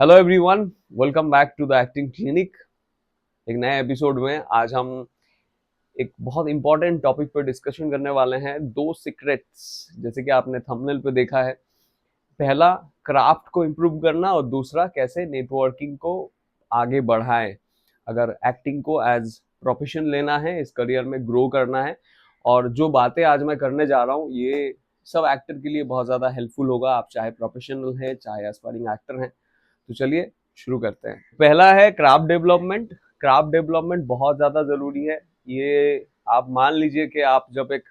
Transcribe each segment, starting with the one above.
Hello everyone, welcome back to the acting clinic. एक नए episode में आज हम एक बहुत इंपॉर्टेंट टॉपिक पर डिस्कशन करने वाले हैं। दो सीक्रेट्स, जैसे कि आपने थंबनेल पे देखा है। पहला, क्राफ्ट को इम्प्रूव करना, और दूसरा, कैसे नेटवर्किंग को आगे बढ़ाएं। अगर एक्टिंग को एज प्रोफेशन लेना है, इस करियर में ग्रो करना है, और जो बातें आज मैं करने जा रहा हूँ ये सब एक्टर के लिए बहुत ज़्यादा हेल्पफुल होगा। आप चाहे प्रोफेशनल हैं चाहे एस्पायरिंग एक्टर हैं। तो चलिए शुरू करते हैं। पहला है क्राफ्ट डेवलपमेंट। क्राफ्ट डेवलपमेंट बहुत ज़्यादा ज़रूरी है। ये आप मान लीजिए कि आप जब एक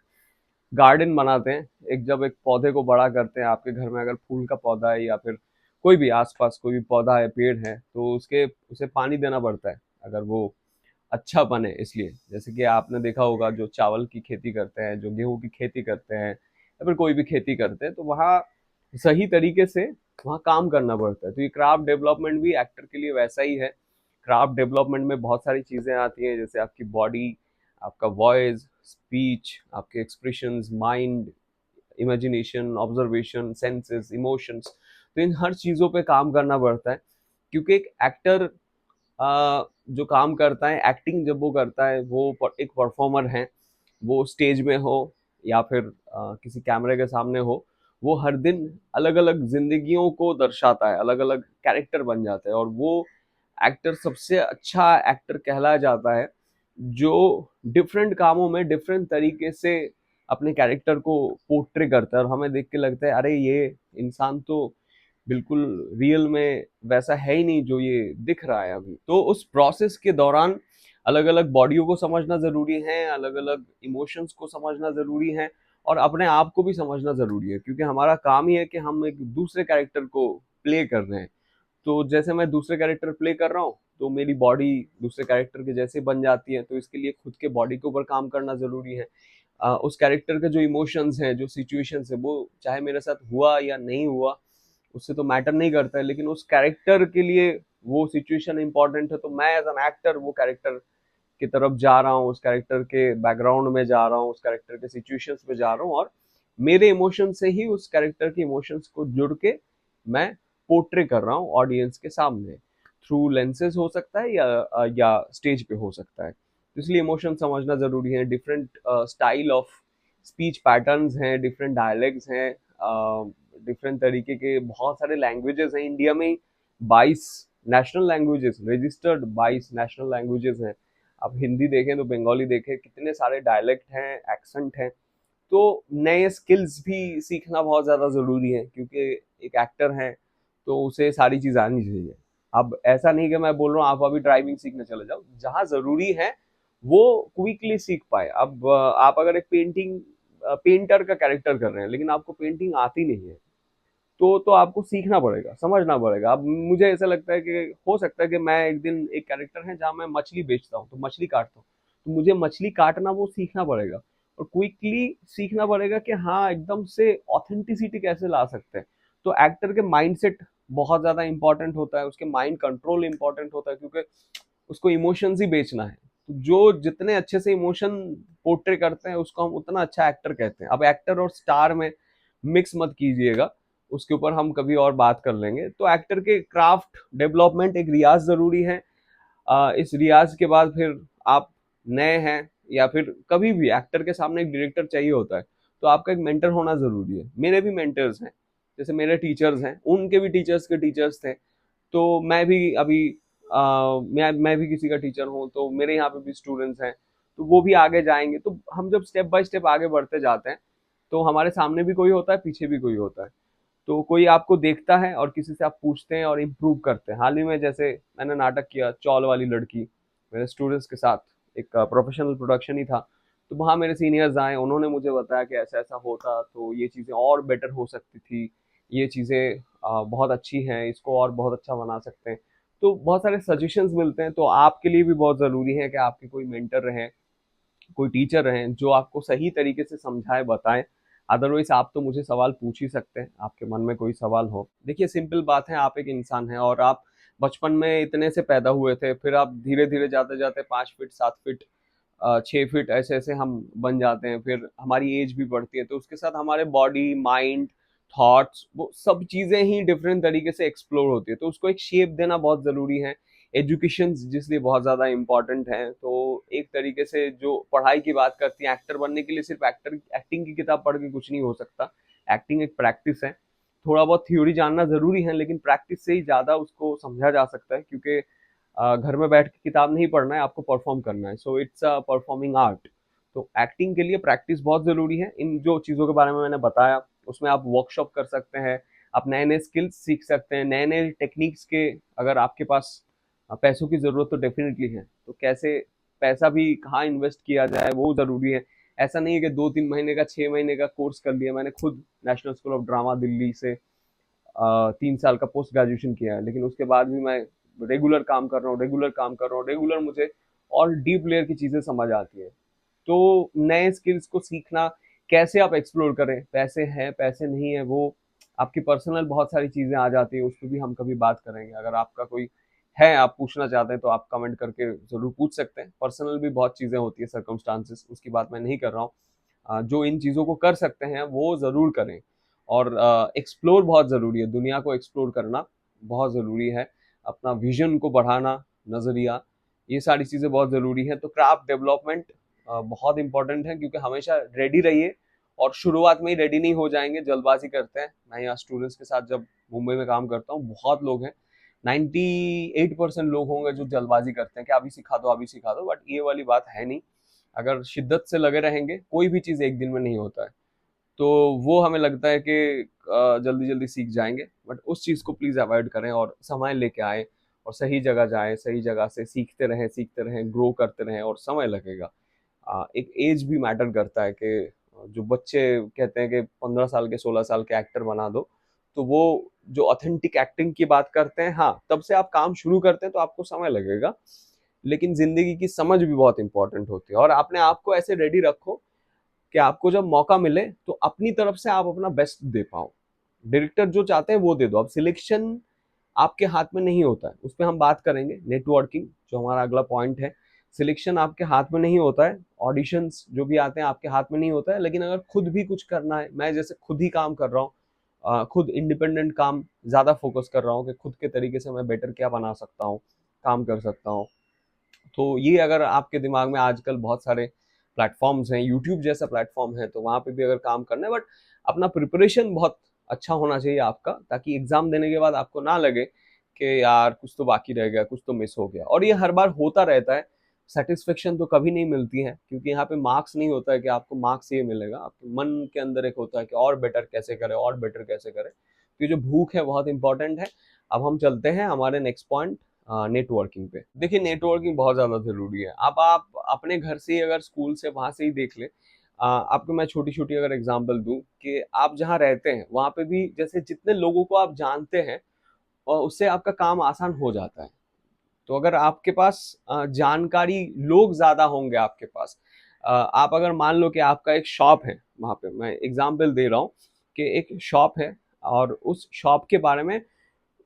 गार्डन बनाते हैं, जब एक पौधे को बड़ा करते हैं, आपके घर में अगर फूल का पौधा है या फिर कोई भी आसपास कोई भी पौधा है, पेड़ है, तो उसके उसे पानी देना पड़ता है अगर वो अच्छा बने। इसलिए जैसे कि आपने देखा होगा, जो चावल की खेती करते हैं, जो गेहूं की खेती करते हैं, या फिर कोई भी खेती करते हैं, तो वहाँ सही तरीके से वहाँ काम करना पड़ता है। तो ये क्राफ्ट डेवलपमेंट भी एक्टर के लिए वैसा ही है। क्राफ्ट डेवलपमेंट में बहुत सारी चीज़ें आती हैं, जैसे आपकी बॉडी, आपका वॉइस, स्पीच, आपके expressions, mind, imagination, observation, senses, emotions. तो इन हर चीज़ों पे काम करना पड़ता है, क्योंकि एक एक्टर जो काम करता है, एक्टिंग जब वो करता है, वो एक परफॉर्मर है। वो स्टेज में हो या फिर किसी कैमरे के सामने हो, वो हर दिन अलग अलग जिंदगियों को दर्शाता है, अलग अलग कैरेक्टर बन जाता है। और वो एक्टर सबसे अच्छा एक्टर कहलाया जाता है, जो डिफरेंट कामों में डिफरेंट तरीके से अपने कैरेक्टर को पोर्ट्रे करता है, और हमें देख के लगता है अरे ये इंसान तो बिल्कुल रियल में वैसा है ही नहीं जो ये दिख रहा है अभी। तो उस प्रोसेस के दौरान अलग अलग बॉडियों को समझना जरूरी है, अलग अलग इमोशंस को समझना जरूरी है, और अपने आप को भी समझना जरूरी है, क्योंकि हमारा काम ही है कि हम एक दूसरे कैरेक्टर को प्ले कर रहे हैं। तो जैसे मैं दूसरे कैरेक्टर प्ले कर रहा हूँ, तो मेरी बॉडी दूसरे कैरेक्टर के जैसे बन जाती है। तो इसके लिए खुद के बॉडी के ऊपर काम करना जरूरी है। उस कैरेक्टर के जो इमोशंस हैं, जो सिचुएशंस है, वो चाहे मेरे साथ हुआ या नहीं हुआ, उससे तो मैटर नहीं करता है, लेकिन उस कैरेक्टर के लिए वो सिचुएशन इंपॉर्टेंट है। तो मैं एज एन एक्टर वो कैरेक्टर की तरफ जा रहा हूँ, उस कैरेक्टर के बैकग्राउंड में जा रहा हूँ, उस कैरेक्टर के सिचुएशंस में जा रहा हूँ, और मेरे इमोशन से ही उस कैरेक्टर के इमोशंस को जुड़ के मैं पोर्ट्रे कर रहा हूँ ऑडियंस के सामने। थ्रू लेंसेज हो सकता है या स्टेज पे हो सकता है। तो इसलिए इमोशन समझना जरूरी है। Different style of speech patterns हैं, डिफरेंट डायलेक्ट्स हैं, डिफरेंट तरीके के बहुत सारे लैंग्वेजेस हैं। इंडिया में 22 national languages, registered 22 national languages हैं। आप हिंदी देखें तो बंगाली देखें, कितने सारे डायलेक्ट हैं, एक्सेंट हैं। तो नए स्किल्स भी सीखना बहुत ज़्यादा ज़रूरी है, क्योंकि एक एक्टर है तो उसे सारी चीज़ आनी चाहिए। अब ऐसा नहीं कि मैं बोल रहा हूँ आप अभी ड्राइविंग सीखने चले जाओ, जहाँ ज़रूरी है वो क्विकली सीख पाए। अब आप अगर एक पेंटर का कैरेक्टर कर रहे हैं, लेकिन आपको पेंटिंग आती नहीं है, तो आपको सीखना पड़ेगा, समझना पड़ेगा। अब मुझे ऐसा लगता है कि हो सकता है कि मैं एक दिन, एक कैरेक्टर है जहाँ मैं मछली बेचता हूँ, तो मछली काटता हूँ, तो मुझे मछली काटना वो सीखना पड़ेगा, और क्विकली सीखना पड़ेगा कि हाँ एकदम से ऑथेंटिसिटी कैसे ला सकते हैं। तो एक्टर के माइंडसेट बहुत ज्यादा इंपॉर्टेंट होता है, उसके माइंड कंट्रोल इंपॉर्टेंट होता है, क्योंकि उसको इमोशंस ही बेचना है। तो जो जितने अच्छे से इमोशन पोर्ट्रे करते हैं, उसको हम उतना अच्छा एक्टर कहते हैं। अब एक्टर और स्टार में मिक्स मत कीजिएगा, उसके ऊपर हम कभी और बात कर लेंगे। तो एक्टर के क्राफ्ट डेवलपमेंट, एक रियाज जरूरी है। इस रियाज के बाद फिर आप नए हैं, या फिर कभी भी एक्टर के सामने एक डायरेक्टर चाहिए होता है, तो आपका एक मेंटर होना जरूरी है। मेरे भी मेंटर्स हैं, जैसे मेरे टीचर्स हैं, उनके भी टीचर्स के टीचर्स थे। तो मैं भी अभी मैं भी किसी का टीचर हूँ, तो मेरे यहाँ पे भी स्टूडेंट्स हैं, तो वो भी आगे जाएंगे। तो हम जब स्टेप बाय स्टेप आगे बढ़ते जाते हैं, तो हमारे सामने भी कोई होता है, पीछे भी कोई होता है। तो कोई आपको देखता है और किसी से आप पूछते हैं और इम्प्रूव करते हैं। हाल ही में जैसे मैंने नाटक किया चौल वाली लड़की, मेरे स्टूडेंट्स के साथ, एक प्रोफेशनल प्रोडक्शन ही था। तो वहाँ मेरे सीनियर्स आए, उन्होंने मुझे बताया कि ऐसा ऐसा होता तो ये चीज़ें और बेटर हो सकती थी, ये चीज़ें बहुत अच्छी हैं, इसको और बहुत अच्छा बना सकते हैं। तो बहुत सारे सजेशंस मिलते हैं। तो आपके लिए भी बहुत ज़रूरी है कि आपके कोई मेंटर रहें, कोई टीचर रहें, जो आपको सही तरीके से समझाए, बताएं। अदरवाइज आप तो मुझे सवाल पूछ ही सकते हैं, आपके मन में कोई सवाल हो। देखिए सिंपल बात है, आप एक इंसान हैं, और आप बचपन में इतने से पैदा हुए थे, फिर आप धीरे धीरे जाते जाते 5 फीट, 7 फीट, 6 फीट, ऐसे ऐसे हम बन जाते हैं। फिर हमारी एज भी बढ़ती है, तो उसके साथ हमारे बॉडी, माइंड, थॉट्स, वो सब चीज़ें ही डिफरेंट तरीके से एक्सप्लोर होती है, तो उसको एक शेप देना बहुत ज़रूरी है। एजुकेशन जिसलिए बहुत ज़्यादा इम्पोर्टेंट है, तो एक तरीके से जो पढ़ाई की बात करती है, एक्टर बनने के लिए सिर्फ एक्टिंग की किताब पढ़ के कुछ नहीं हो सकता। एक्टिंग एक प्रैक्टिस है। थोड़ा बहुत थ्योरी जानना ज़रूरी है, लेकिन प्रैक्टिस से ही ज़्यादा उसको समझा जा सकता है, क्योंकि घर में बैठ के किताब नहीं पढ़ना है, आपको परफॉर्म करना है। So it's a performing art. तो एक्टिंग के लिए प्रैक्टिस बहुत ज़रूरी है। इन जो चीज़ों के बारे में मैंने बताया, उसमें आप वर्कशॉप कर सकते हैं, आप नए-नए स्किल्स सीख सकते हैं, नए-नए टेक्निक्स के, अगर आपके पास पैसों की ज़रूरत तो डेफ़िनेटली है, तो कैसे पैसा भी कहाँ इन्वेस्ट किया जाए वो ज़रूरी है। ऐसा नहीं है कि 2-3 महीने का, 6 महीने का कोर्स कर लिया। मैंने खुद national school of drama Delhi से 3 साल का पोस्ट ग्रेजुएशन किया है, लेकिन उसके बाद भी मैं रेगुलर काम कर रहा हूँ, रेगुलर काम कर रहा हूँ, रेगुलर मुझे और डीप लेयर की चीज़ें समझ आती हैं। तो नए स्किल्स को सीखना, कैसे आप एक्सप्लोर करें, पैसे हैं पैसे नहीं है, वो आपकी पर्सनल बहुत सारी चीज़ें आ जाती है, उस पर भी हम कभी बात करेंगे। अगर आपका कोई है, आप पूछना चाहते हैं, तो आप कमेंट करके ज़रूर पूछ सकते हैं। पर्सनल भी बहुत चीज़ें होती है, सर्कमस्टांसेस, उसकी बात मैं नहीं कर रहा हूँ। जो इन चीज़ों को कर सकते हैं वो ज़रूर करें। और एक्सप्लोर बहुत ज़रूरी है, दुनिया को एक्सप्लोर करना बहुत ज़रूरी है, अपना विजन को बढ़ाना, नज़रिया, ये सारी चीज़ें बहुत ज़रूरी है। तो क्राफ्ट डेवलपमेंट बहुत इंपॉर्टेंट है, क्योंकि हमेशा रेडी रहिए, और शुरुआत में ही रेडी नहीं हो जाएंगे, जल्दबाजी करते हैं। मैं यहाँ स्टूडेंट्स के साथ जब मुंबई में काम करता हूँ, बहुत लोग हैं, 98% लोग होंगे जो जल्दबाजी करते हैं कि अभी सिखा दो, अभी सिखा दो, बट ये वाली बात है नहीं। अगर शिद्दत से लगे रहेंगे, कोई भी चीज़ एक दिन में नहीं होता है, तो वो हमें लगता है कि जल्दी जल्दी सीख जाएंगे, बट उस चीज़ को प्लीज़ अवॉइड करें और समय लेके आए, और सही जगह जाएं, सही जगह से सीखते रहें, ग्रो करते रहें, और समय लगेगा। एक एज भी मैटर करता है कि जो बच्चे कहते हैं कि 15 साल के 16 साल के एक्टर बना दो, तो वो जो ऑथेंटिक एक्टिंग की बात करते हैं, हाँ तब से आप काम शुरू करते हैं तो आपको समय लगेगा, लेकिन जिंदगी की समझ भी बहुत इंपॉर्टेंट होती है। और अपने आप को ऐसे रेडी रखो कि आपको जब मौका मिले तो अपनी तरफ से आप अपना बेस्ट दे पाओ। डायरेक्टर जो चाहते हैं वो दे दो। अब सिलेक्शन आपके हाथ में नहीं होता है, उस पर हम बात करेंगे। नेटवर्किंग जो हमारा अगला पॉइंट है, सिलेक्शन आपके हाथ में नहीं होता है, ऑडिशंस जो भी आते हैं आपके हाथ में नहीं होता है, लेकिन अगर खुद भी कुछ करना है, मैं जैसे खुद ही काम कर रहा हूँ, खुद इंडिपेंडेंट काम ज़्यादा फोकस कर रहा हूँ कि खुद के तरीके से मैं बेटर क्या बना सकता हूँ, काम कर सकता हूँ। तो ये अगर आपके दिमाग में, आजकल बहुत सारे प्लेटफॉर्म्स हैं, यूट्यूब जैसा प्लेटफॉर्म है, तो वहाँ पे भी अगर काम करना है, बट अपना प्रिपरेशन बहुत अच्छा होना चाहिए आपका, ताकि एग्जाम देने के बाद आपको ना लगे कि यार कुछ तो बाकी रह गया, कुछ तो मिस हो गया। और ये हर बार होता रहता है, सेटिस्फेक्शन तो कभी नहीं मिलती है, क्योंकि यहाँ पे मार्क्स नहीं होता है कि आपको मार्क्स ये मिलेगा, आपके मन के अंदर एक होता है कि और बेटर कैसे करे, और बेटर कैसे करे। तो ये जो भूख है बहुत इंपॉर्टेंट है। अब हम चलते हैं हमारे नेक्स्ट पॉइंट, नेटवर्किंग पे। देखिए, नेटवर्किंग बहुत ज़्यादा ज़रूरी है। अब आप अपने घर से ही, अगर स्कूल से वहाँ से ही देख लें, आपको मैं छोटी-छोटी अगर एग्ज़ाम्पल दूँ कि आप जहाँ रहते हैं, वहाँ पे भी जैसे जितने लोगों को आप जानते हैं, उससे आपका काम आसान हो जाता है। तो अगर आपके पास जानकारी, लोग ज़्यादा होंगे आपके पास, आप अगर मान लो कि आपका एक शॉप है, वहाँ पे मैं एग्ज़ाम्पल दे रहा हूँ कि एक शॉप है, और उस शॉप के बारे में,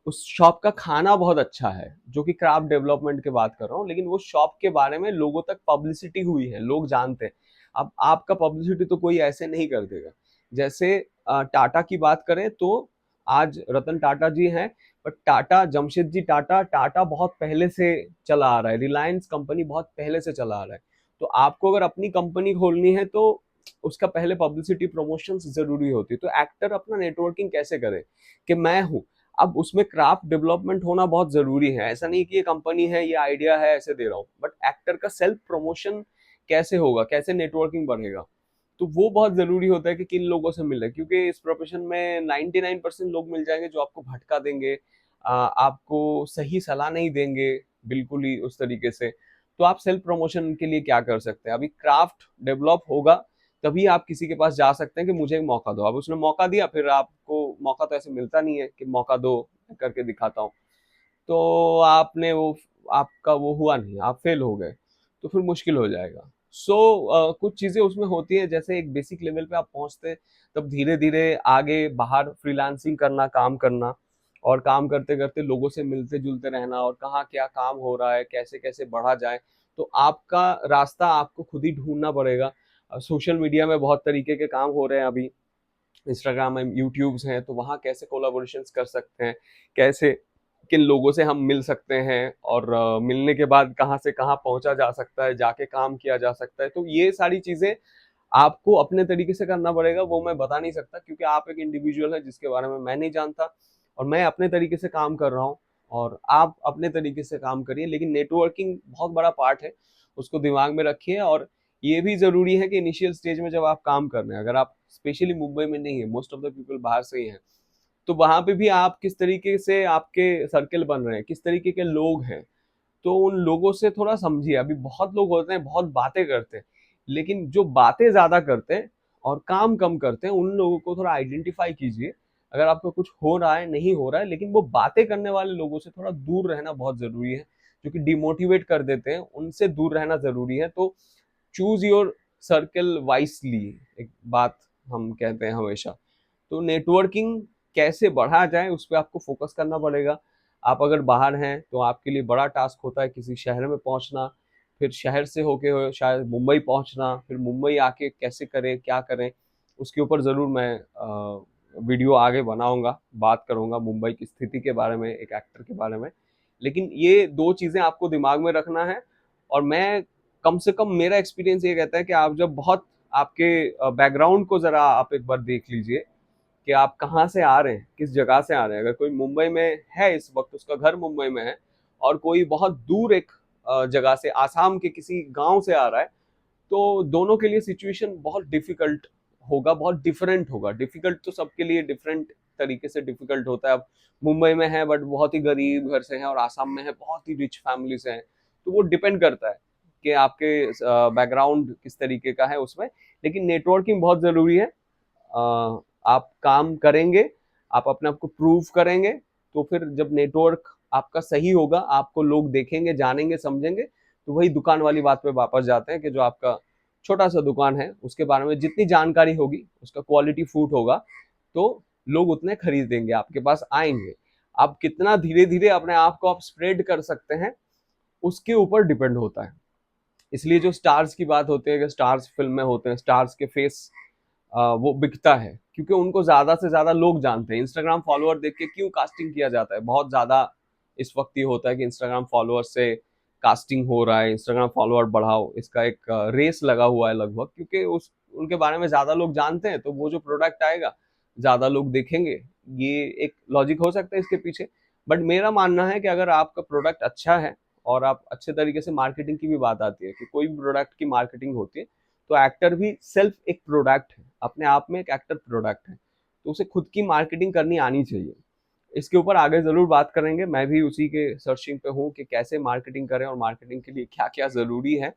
उस शॉप का खाना बहुत अच्छा है, जो कि क्राफ्ट डेवलपमेंट की बात कर रहा हूँ, लेकिन वो शॉप के बारे में लोगों तक पब्लिसिटी हुई है, लोग जानते हैं। अब आपका पब्लिसिटी तो कोई ऐसे नहीं कर देगा। जैसे टाटा की बात करें, तो आज रतन टाटा जी हैं, बट टाटा, जमशेद जी टाटा, टाटा बहुत पहले से चला आ रहा है, रिलायंस कंपनी बहुत पहले से चला आ रहा है। तो आपको अगर अपनी कंपनी खोलनी है, तो उसका पहले पब्लिसिटी, प्रमोशन जरूरी होती है। तो एक्टर अपना नेटवर्किंग कैसे करे कि मैं हूँ। अब उसमें क्राफ्ट डेवलपमेंट होना बहुत जरूरी है। ऐसा नहीं कि ये कंपनी है, ये आइडिया है, ऐसे दे रहा हूँ, बट एक्टर का सेल्फ प्रमोशन कैसे होगा, कैसे नेटवर्किंग बढ़ेगा, तो वो बहुत जरूरी होता है कि किन लोगों से मिले, क्योंकि इस प्रोफेशन में 99% लोग मिल जाएंगे जो आपको भटका देंगे, आपको सही सलाह नहीं देंगे, बिल्कुल ही उस तरीके से। तो आप सेल्फ प्रमोशन के लिए क्या कर सकते हैं? अभी क्राफ्ट डेवलप होगा, तभी आप किसी के पास जा सकते हैं कि मुझे एक मौका दो। अब उसने मौका दिया, फिर आपको मौका तो ऐसे मिलता नहीं है कि मौका दो, करके दिखाता हूँ, तो आपने वो, आपका वो हुआ नहीं, आप फेल हो गए, तो फिर मुश्किल हो जाएगा। कुछ चीजें उसमें होती है, जैसे एक बेसिक लेवल पे आप पहुंचते हैं, तब धीरे धीरे आगे बाहर फ्रीलांसिंग करना, काम करना, और काम करते करते लोगों से मिलते जुलते रहना, और कहाँ क्या काम हो रहा है, कैसे कैसे बढ़ा जाए। तो आपका रास्ता आपको खुद ही ढूंढना पड़ेगा। सोशल मीडिया में बहुत तरीके के काम हो रहे हैं अभी, इंस्टाग्राम है, यूट्यूब्स हैं, तो वहाँ कैसे कोलाबोरेशंस कर सकते हैं, कैसे किन लोगों से हम मिल सकते हैं, और मिलने के बाद कहाँ से कहाँ पहुंचा जा सकता है, जाके काम किया जा सकता है। तो ये सारी चीजें आपको अपने तरीके से करना पड़ेगा, वो मैं बता नहीं सकता क्योंकि आप एक इंडिविजुअल है जिसके बारे में मैं नहीं जानता, और मैं अपने तरीके से काम कर रहा हूँ, और आप अपने तरीके से काम करिए। लेकिन नेटवर्किंग बहुत बड़ा पार्ट है, उसको दिमाग में रखिए। और ये भी जरूरी है कि इनिशियल स्टेज में जब आप काम कर रहे हैं, अगर आप स्पेशली मुंबई में नहीं है, मोस्ट ऑफ द पीपल बाहर से ही हैं, तो वहां पे भी आप किस तरीके से आपके सर्कल बन रहे हैं, किस तरीके के लोग हैं, तो उन लोगों से थोड़ा समझिए। अभी बहुत लोग होते हैं, बहुत बातें करते हैं, लेकिन जो बातें ज्यादा करते हैं और काम कम करते हैं, उन लोगों को थोड़ा आइडेंटिफाई कीजिए। अगर आपको कुछ हो रहा है, नहीं हो रहा है, लेकिन वो बातें करने वाले लोगों से थोड़ा दूर रहना बहुत जरूरी है, जो कि डिमोटिवेट कर देते हैं, उनसे दूर रहना जरूरी है। तो चूज योर सर्कल वाइसली, एक बात हम कहते हैं हमेशा। तो नेटवर्किंग कैसे बढ़ा जाए उस पर आपको फोकस करना पड़ेगा। आप अगर बाहर हैं तो आपके लिए बड़ा टास्क होता है किसी शहर में पहुंचना, फिर शहर से होके हो शायद मुंबई पहुंचना, फिर मुंबई आके कैसे करें, क्या करें, उसके ऊपर ज़रूर मैं वीडियो आगे बनाऊंगा, बात करूंगा मुंबई की स्थिति के बारे में, एक एक्टर के बारे में। लेकिन ये दो चीज़ें आपको दिमाग में रखना है। और मैं कम से कम, मेरा एक्सपीरियंस ये कहता है कि आप जब बहुत आपके बैकग्राउंड को ज़रा आप एक बार देख लीजिए कि आप कहाँ से आ रहे हैं, किस जगह से आ रहे हैं। अगर कोई मुंबई में है इस वक्त, उसका घर मुंबई में है, और कोई बहुत दूर एक जगह से, आसाम के किसी गांव से आ रहा है, तो दोनों के लिए सिचुएशन बहुत डिफिकल्ट होगा, बहुत डिफरेंट होगा। डिफिकल्ट तो सबके लिए डिफरेंट तरीके से डिफिकल्ट होता है। अब मुंबई में है बट बहुत ही गरीब घर से है, और आसाम में है बहुत ही रिच फैमिली से है, तो वो डिपेंड करता है कि आपके बैकग्राउंड किस तरीके का है उसमें। लेकिन नेटवर्किंग बहुत जरूरी है। आप काम करेंगे, आप अपने आप को प्रूव करेंगे, तो फिर जब नेटवर्क आपका सही होगा, आपको लोग देखेंगे, जानेंगे, समझेंगे, तो वही दुकान वाली बात पे वापस जाते हैं कि जो आपका छोटा सा दुकान है उसके बारे में जितनी जानकारी होगी, उसका क्वालिटी फूड होगा, तो लोग उतने खरीदेंगे, आपके पास आएंगे। आप कितना धीरे धीरे अपने आप को आप स्प्रेड कर सकते हैं, उसके ऊपर डिपेंड होता है। इसलिए जो स्टार्स की बात होती है कि स्टार्स फिल्म में होते हैं, स्टार्स के फेस वो बिकता है क्योंकि उनको ज्यादा से ज्यादा लोग जानते हैं। इंस्टाग्राम फॉलोअर देख के क्यों कास्टिंग किया जाता है, बहुत ज्यादा इस वक्त ये होता है कि इंस्टाग्राम फॉलोअर से कास्टिंग हो रहा है, इंस्टाग्राम फॉलोअर बढ़ाओ, इसका एक रेस लगा हुआ है लगभग, क्योंकि उस उनके बारे में ज्यादा लोग जानते हैं, तो वो जो प्रोडक्ट आएगा ज्यादा लोग देखेंगे। ये एक लॉजिक हो सकता है इसके पीछे। बट मेरा मानना है कि अगर आपका प्रोडक्ट अच्छा है, और आप अच्छे तरीके से, मार्केटिंग की भी बात आती है कि कोई भी प्रोडक्ट की मार्केटिंग होती है, तो एक्टर भी सेल्फ एक प्रोडक्ट है, अपने आप में एक एक्टर प्रोडक्ट है, तो उसे खुद की मार्केटिंग करनी आनी चाहिए। इसके ऊपर आगे जरूर बात करेंगे, मैं भी उसी के सर्चिंग पे हूँ कि कैसे मार्केटिंग करें और मार्केटिंग के लिए क्या क्या जरूरी है।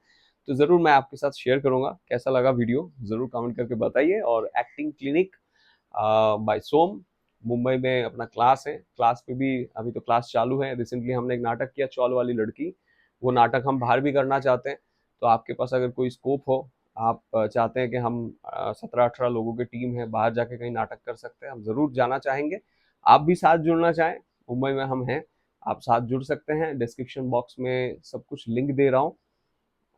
तो जरूर मैं आपके साथ शेयर करूंगा। कैसा लगा वीडियो जरूर कमेंट करके बताइए। और एक्टिंग क्लिनिक बाय सोम, मुंबई में अपना क्लास है, क्लास पे भी अभी तो क्लास चालू है। रिसेंटली हमने एक नाटक किया, चौल वाली लड़की, वो नाटक हम बाहर भी करना चाहते हैं। तो आपके पास अगर कोई स्कोप हो, आप चाहते हैं कि हम 17-18 लोगों की टीम है, बाहर जाके कहीं नाटक कर सकते हैं, हम जरूर जाना चाहेंगे। आप भी साथ जुड़ना चाहें, मुंबई में हम हैं, आप साथ जुड़ सकते हैं। डिस्क्रिप्शन बॉक्स में सब कुछ लिंक दे रहा हूँ।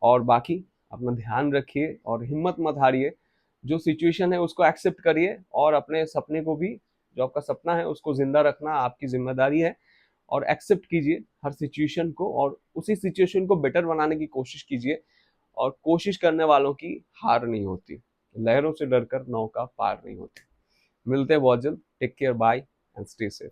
और बाकी अपना ध्यान रखिए और हिम्मत मत हारिए। जो सिचुएशन है उसको एक्सेप्ट करिए, और अपने सपने को भी, जो आपका सपना है उसको जिंदा रखना आपकी जिम्मेदारी है। और एक्सेप्ट कीजिए हर सिचुएशन को, और उसी सिचुएशन को बेटर बनाने की कोशिश कीजिए। और कोशिश करने वालों की हार नहीं होती, लहरों से डरकर नौका पार नहीं होती। मिलते हैं बहुत जल्द। Take care, bye and stay safe.